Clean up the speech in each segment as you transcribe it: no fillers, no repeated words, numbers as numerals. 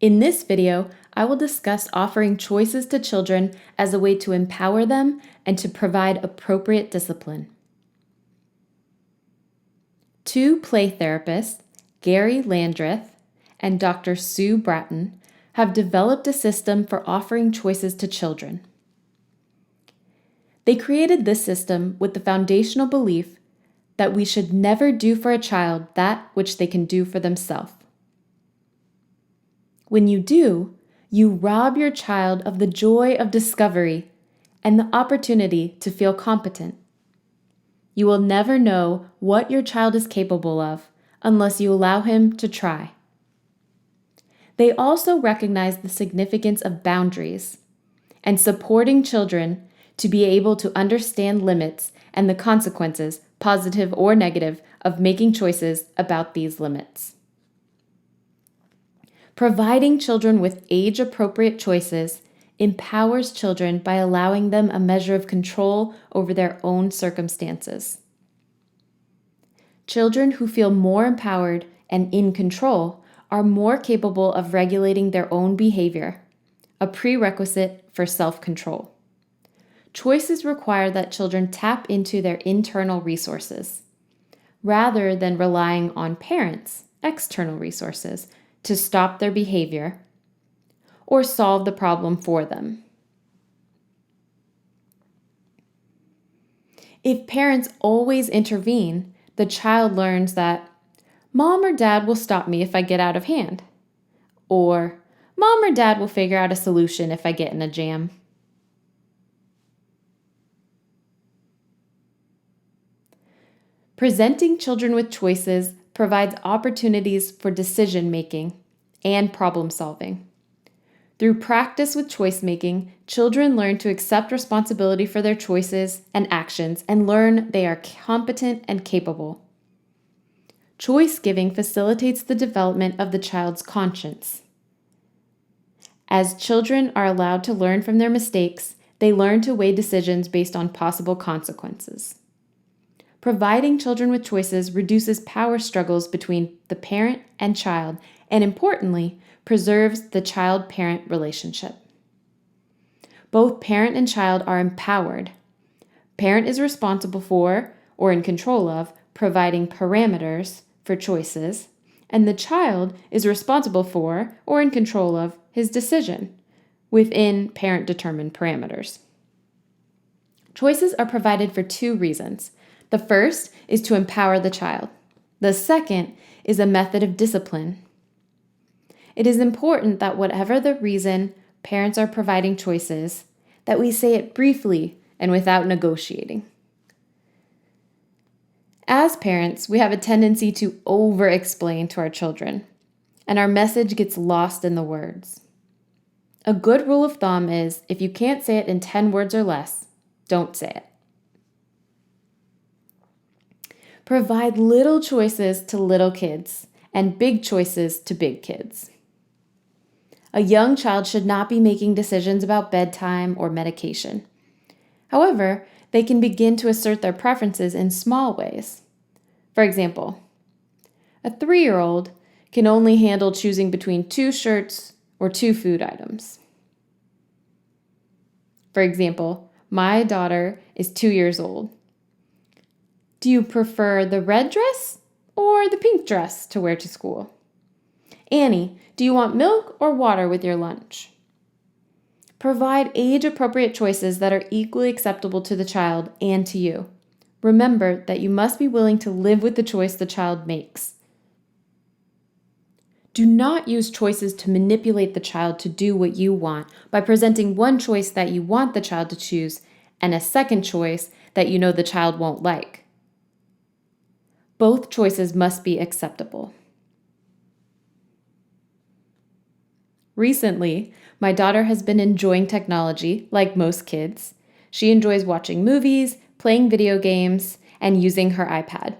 In this video, I will discuss offering choices to children as a way to empower them and to provide appropriate discipline. Two play therapists, Gary Landreth and Dr. Sue Bratton, have developed a system for offering choices to children. They created this system with the foundational belief that we should never do for a child that which they can do for themselves. When you do, you rob your child of the joy of discovery and the opportunity to feel competent. You will never know what your child is capable of unless you allow him to try. They also recognize the significance of boundaries and supporting children to be able to understand limits and the consequences, positive or negative, of making choices about these limits. Providing children with age-appropriate choices empowers children by allowing them a measure of control over their own circumstances. Children who feel more empowered and in control are more capable of regulating their own behavior, a prerequisite for self-control. Choices require that children tap into their internal resources, rather than relying on parents' external resources to stop their behavior or solve the problem for them. If parents always intervene, the child learns that mom or dad will stop me if I get out of hand, or mom or dad will figure out a solution if I get in a jam. Presenting children with choices provides opportunities for decision-making and problem-solving. Through practice with choice-making, children learn to accept responsibility for their choices and actions and learn they are competent and capable. Choice-giving facilitates the development of the child's conscience. As children are allowed to learn from their mistakes, they learn to weigh decisions based on possible consequences. Providing children with choices reduces power struggles between the parent and child, and importantly, preserves the child-parent relationship. Both parent and child are empowered. Parent is responsible for, or in control of, providing parameters for choices, and the child is responsible for, or in control of, his decision within parent-determined parameters. Choices are provided for two reasons. The first is to empower the child. The second is a method of discipline. It is important that whatever the reason parents are providing choices, that we say it briefly and without negotiating. As parents, we have a tendency to over-explain to our children, and our message gets lost in the words. A good rule of thumb is, if you can't say it in 10 words or less, don't say it. Provide little choices to little kids and big choices to big kids. A young child should not be making decisions about bedtime or medication. However, they can begin to assert their preferences in small ways. For example, a 3-year-old can only handle choosing between 2 shirts or 2 food items. For example, my daughter is 2 years old. Do you prefer the red dress or the pink dress to wear to school? Annie, do you want milk or water with your lunch? Provide age-appropriate choices that are equally acceptable to the child and to you. Remember that you must be willing to live with the choice the child makes. Do not use choices to manipulate the child to do what you want by presenting one choice that you want the child to choose and a second choice that you know the child won't like. Both choices must be acceptable. Recently, my daughter has been enjoying technology, like most kids. She enjoys watching movies, playing video games, and using her iPad.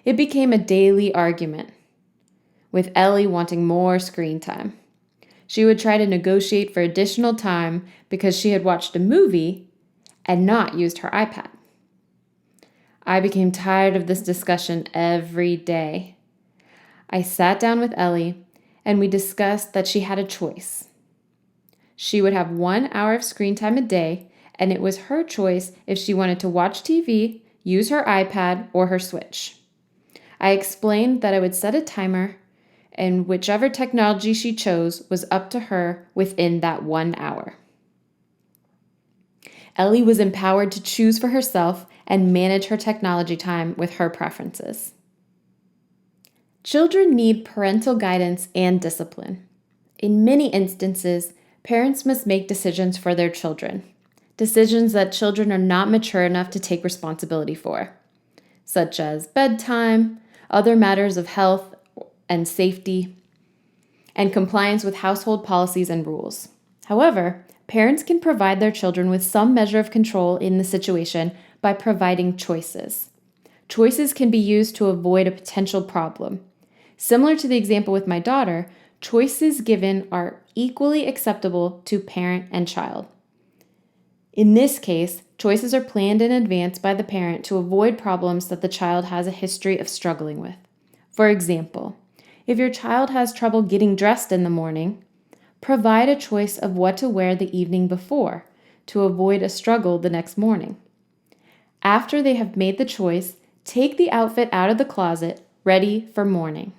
It became a daily argument, with Ellie wanting more screen time. She would try to negotiate for additional time because she had watched a movie and not used her iPad. I became tired of this discussion every day. I sat down with Ellie and we discussed that she had a choice. She would have 1 hour of screen time a day, and it was her choice if she wanted to watch TV, use her iPad, or her Switch. I explained that I would set a timer, and whichever technology she chose was up to her within that 1 hour. Ellie was empowered to choose for herself and manage her technology time with her preferences. Children need parental guidance and discipline. In many instances, parents must make decisions for their children, decisions that children are not mature enough to take responsibility for, such as bedtime, other matters of health and safety, and compliance with household policies and rules. However, parents can provide their children with some measure of control in the situation by providing choices. Choices can be used to avoid a potential problem. Similar to the example with my daughter, choices given are equally acceptable to parent and child. In this case, choices are planned in advance by the parent to avoid problems that the child has a history of struggling with. For example, if your child has trouble getting dressed in the morning, provide a choice of what to wear the evening before to avoid a struggle the next morning. After they have made the choice, take the outfit out of the closet, ready for morning.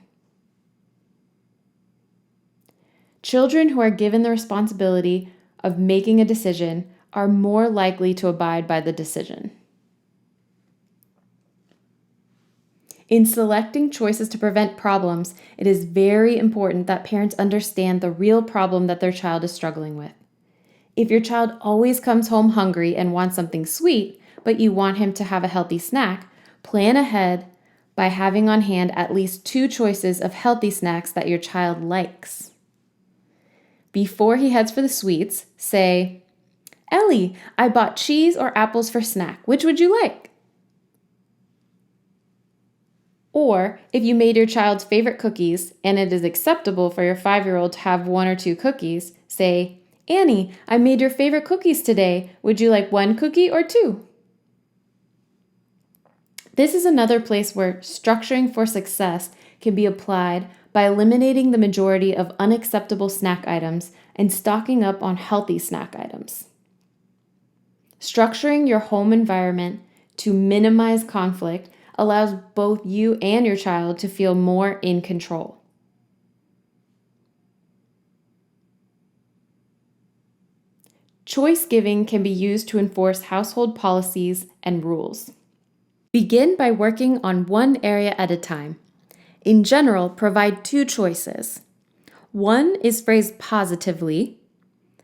Children who are given the responsibility of making a decision are more likely to abide by the decision. In selecting choices to prevent problems, it is very important that parents understand the real problem that their child is struggling with. If your child always comes home hungry and wants something sweet, but you want him to have a healthy snack, plan ahead by having on hand at least 2 choices of healthy snacks that your child likes. Before he heads for the sweets, say, "Ellie, I bought cheese or apples for snack. Which would you like?" Or, if you made your child's favorite cookies and it is acceptable for your 5-year-old to have 1 or 2 cookies, say, "Annie, I made your favorite cookies today. Would you like 1 cookie or 2? This is another place where structuring for success can be applied by eliminating the majority of unacceptable snack items and stocking up on healthy snack items. Structuring your home environment to minimize conflict allows both you and your child to feel more in control. Choice giving can be used to enforce household policies and rules. Begin by working on one area at a time. In general, provide 2 choices. One is phrased positively,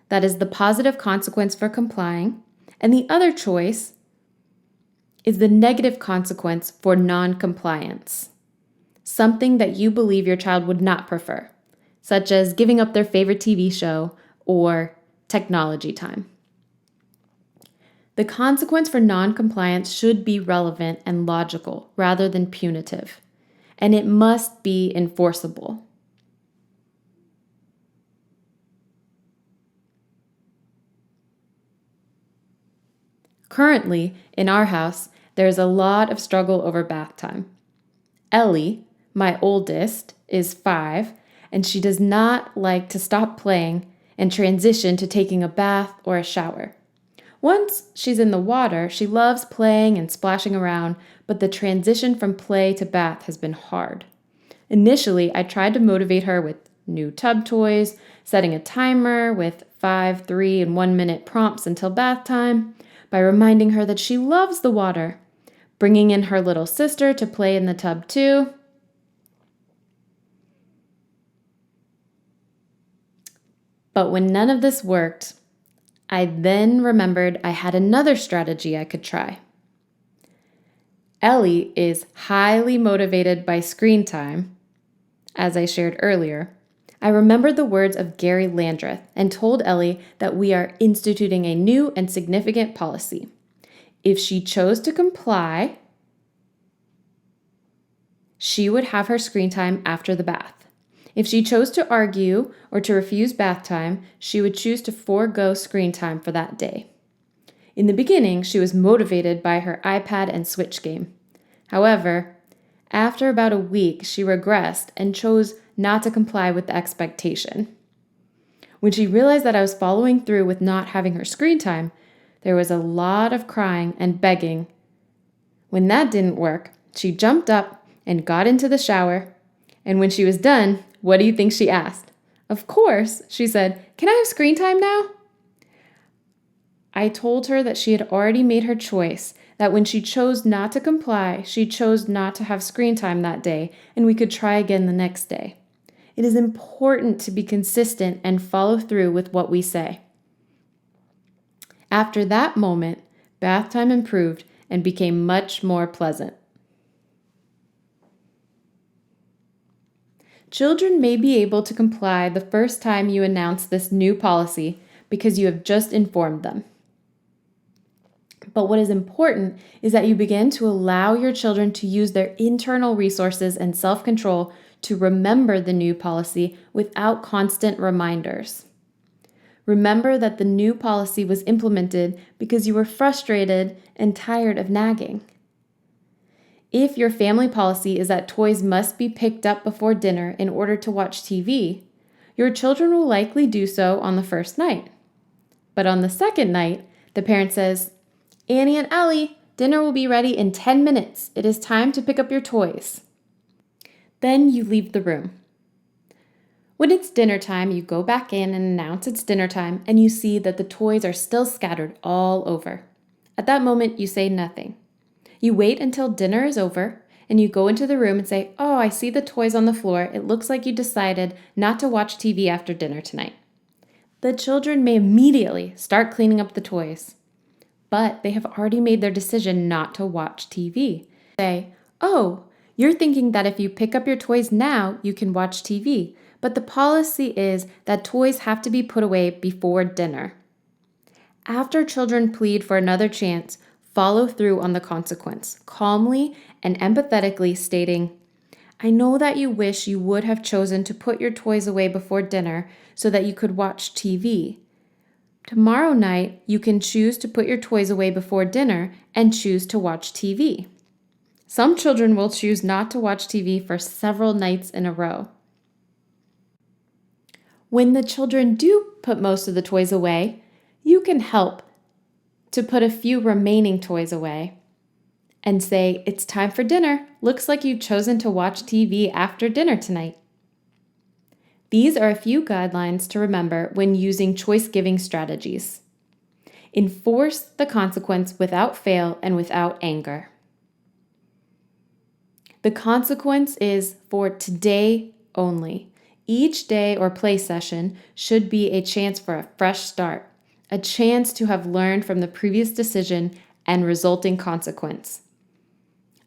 that is the positive consequence for complying, and the other choice is the negative consequence for non-compliance, something that you believe your child would not prefer, such as giving up their favorite TV show or technology time. The consequence for non-compliance should be relevant and logical rather than punitive, and it must be enforceable. Currently, in our house, there is a lot of struggle over bath time. Ellie, my oldest, is 5, and she does not like to stop playing and transition to taking a bath or a shower. Once she's in the water, she loves playing and splashing around, but the transition from play to bath has been hard. Initially, I tried to motivate her with new tub toys, setting a timer with 5, 3, and 1 minute prompts until bath time, by reminding her that she loves the water, bringing in her little sister to play in the tub too. But when none of this worked, I then remembered I had another strategy I could try. Ellie is highly motivated by screen time, as I shared earlier. I remembered the words of Gary Landreth and told Ellie that we are instituting a new and significant policy. If she chose to comply, she would have her screen time after the bath. If she chose to argue or to refuse bath time, she would choose to forego screen time for that day. In the beginning, she was motivated by her iPad and Switch game. However, After about a week, she regressed and chose not to comply with the expectation. When she realized that I was following through with not having her screen time, there was a lot of crying and begging. When that didn't work, she jumped up and got into the shower. And when she was done, what do you think she asked? Of course, she said, "Can I have screen time now?" I told her that she had already made her choice, that when she chose not to comply, she chose not to have screen time that day, and we could try again the next day. It is important to be consistent and follow through with what we say. After that moment, bath time improved and became much more pleasant. Children may be able to comply the first time you announce this new policy because you have just informed them. But what is important is that you begin to allow your children to use their internal resources and self-control to remember the new policy without constant reminders. Remember that the new policy was implemented because you were frustrated and tired of nagging. If your family policy is that toys must be picked up before dinner in order to watch TV, your children will likely do so on the first night. But on the second night, the parent says, "Annie and Ellie, dinner will be ready in 10 minutes. It is time to pick up your toys." Then you leave the room. When it's dinner time, you go back in and announce it's dinner time, and you see that the toys are still scattered all over. At that moment, you say nothing. You wait until dinner is over, and you go into the room and say, "Oh, I see the toys on the floor. It looks like you decided not to watch TV after dinner tonight." The children may immediately start cleaning up the toys, but they have already made their decision not to watch TV. Say, "Oh, you're thinking that if you pick up your toys now, you can watch TV, but the policy is that toys have to be put away before dinner." After children plead for another chance, follow through on the consequence, calmly and empathetically stating, "I know that you wish you would have chosen to put your toys away before dinner so that you could watch TV. Tomorrow night, you can choose to put your toys away before dinner and choose to watch TV." Some children will choose not to watch TV for several nights in a row. When the children do put most of the toys away, you can help to put a few remaining toys away and say, "It's time for dinner. Looks like you've chosen to watch TV after dinner tonight." These are a few guidelines to remember when using choice-giving strategies. Enforce the consequence without fail and without anger. The consequence is for today only. Each day or play session should be a chance for a fresh start, a chance to have learned from the previous decision and resulting consequence,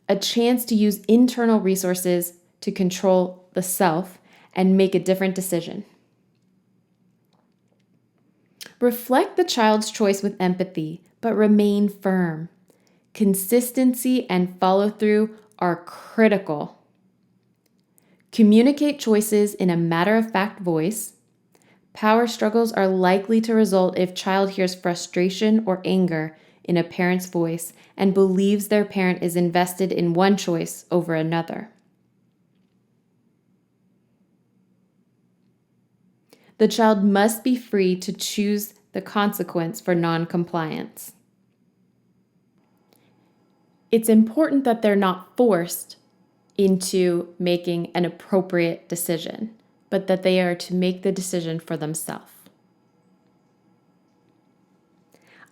a chance to use internal resources to control the self and make a different decision. Reflect the child's choice with empathy, but remain firm. Consistency and follow-through are critical. Communicate choices in a matter-of-fact voice. Power struggles are likely to result if child hears frustration or anger in a parent's voice and believes their parent is invested in one choice over another. The child must be free to choose the consequence for non-compliance. It's important that they're not forced into making an appropriate decision, but that they are to make the decision for themselves.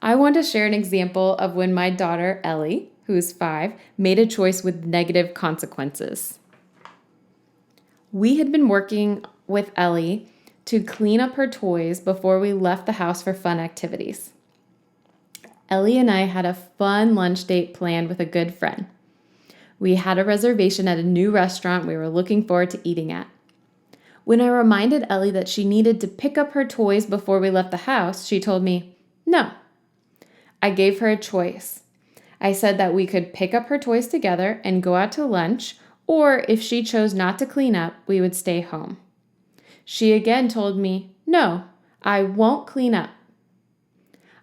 I want to share an example of when my daughter, Ellie, who's 5, made a choice with negative consequences. We had been working with Ellie to clean up her toys before we left the house for fun activities. Ellie and I had a fun lunch date planned with a good friend. We had a reservation at a new restaurant we were looking forward to eating at. When I reminded Ellie that she needed to pick up her toys before we left the house, she told me, "No." I gave her a choice. I said that we could pick up her toys together and go out to lunch, or if she chose not to clean up, we would stay home. She again told me, "No, I won't clean up."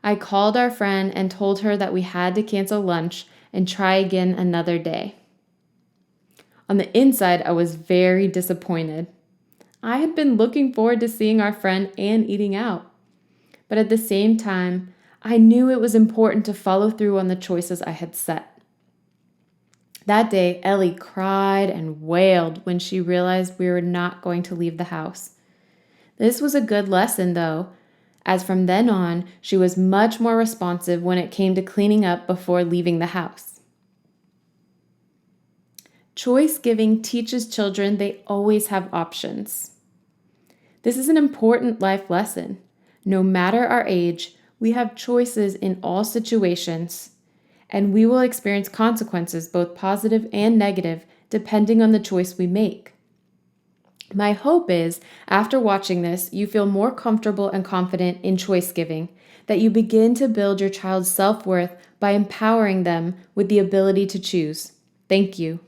I called our friend and told her that we had to cancel lunch and try again another day. On the inside, I was very disappointed. I had been looking forward to seeing our friend and eating out. But at the same time, I knew it was important to follow through on the choices I had set. That day, Ellie cried and wailed when she realized we were not going to leave the house. This was a good lesson, though, as from then on, she was much more responsive when it came to cleaning up before leaving the house. Choice giving teaches children they always have options. This is an important life lesson. No matter our age, we have choices in all situations, and we will experience consequences, both positive and negative, depending on the choice we make. My hope is, after watching this, you feel more comfortable and confident in choice giving, that you begin to build your child's self-worth by empowering them with the ability to choose. Thank you.